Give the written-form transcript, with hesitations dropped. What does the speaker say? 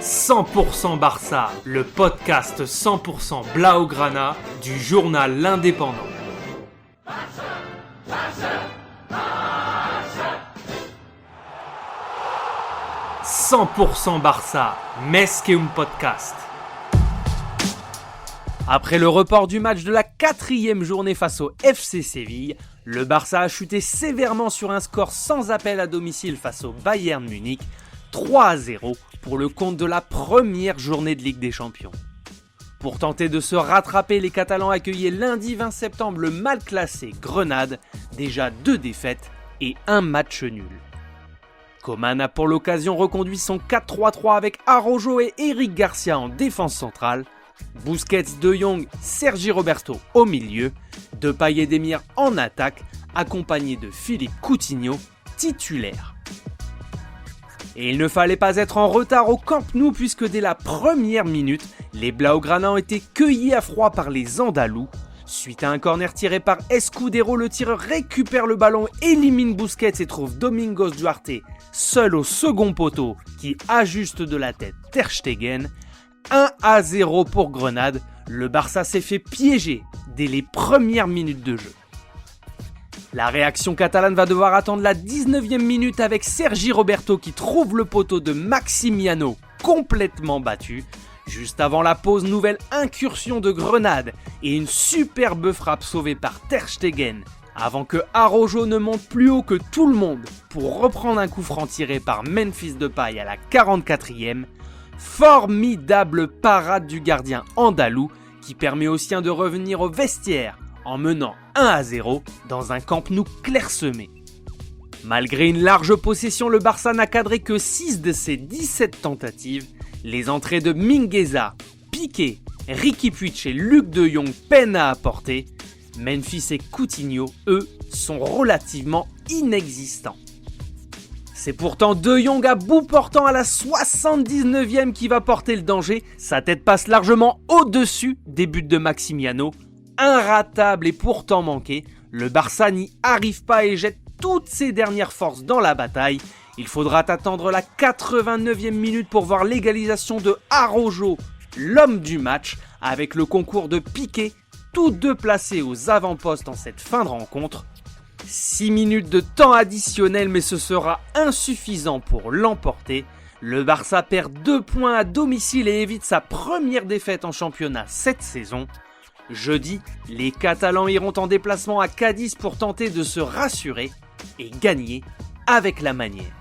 100% Barça, le podcast 100% Blaugrana du journal L'Indépendant. 100% Barça, Mesqueum Podcast. Après le report du match de la 4e journée face au FC Séville, le Barça a chuté sévèrement sur un score sans appel à domicile face au Bayern Munich, 3-0 pour le compte de la première journée de Ligue des Champions. Pour tenter de se rattraper, les Catalans accueillaient lundi 20 septembre le mal classé Grenade, déjà 2 défaites et 1 match nul. Koeman a pour l'occasion reconduit son 4-3-3 avec Araujo et Eric Garcia en défense centrale, Busquets, De Jong, Sergi Roberto au milieu, Depay et Demir en attaque, accompagnés de Philippe Coutinho, titulaire. Et il ne fallait pas être en retard au Camp Nou puisque dès la première minute, les Blaugrana ont été cueillis à froid par les Andalous. Suite à un corner tiré par Escudero, le tireur récupère le ballon, élimine Busquets et trouve Domingos Duarte seul au second poteau qui ajuste de la tête Ter Stegen. 1-0 pour Grenade, le Barça s'est fait piéger dès les premières minutes de jeu. La réaction catalane va devoir attendre la 19e minute avec Sergi Roberto qui trouve le poteau de Maximiano complètement battu. Juste avant la pause, nouvelle incursion de Grenade et une superbe frappe sauvée par Ter Stegen avant que Araujo ne monte plus haut que tout le monde pour reprendre un coup franc tiré par Memphis Depay à la 44e. Formidable parade du gardien andalou qui permet aux siens de revenir au vestiaire en menant 1-0 dans un Camp Nou clairsemé. Malgré une large possession, le Barça n'a cadré que 6 de ses 17 tentatives. Les entrées de Mingueza, Piqué, Riqui Puig et Luc de Jong peinent à apporter. Memphis et Coutinho, eux, sont relativement inexistants. C'est pourtant De Jong à bout portant à la 79e qui va porter le danger. Sa tête passe largement au-dessus des buts de Maximiano. Inratable et pourtant manqué, le Barça n'y arrive pas et jette toutes ses dernières forces dans la bataille. Il faudra attendre la 89e minute pour voir l'égalisation de Araujo, l'homme du match, avec le concours de Piqué, tous deux placés aux avant-postes en cette fin de rencontre. 6 minutes de temps additionnel, mais ce sera insuffisant pour l'emporter. Le Barça perd 2 points à domicile et évite sa première défaite en championnat cette saison. Jeudi, les Catalans iront en déplacement à Cadiz pour tenter de se rassurer et gagner avec la manière.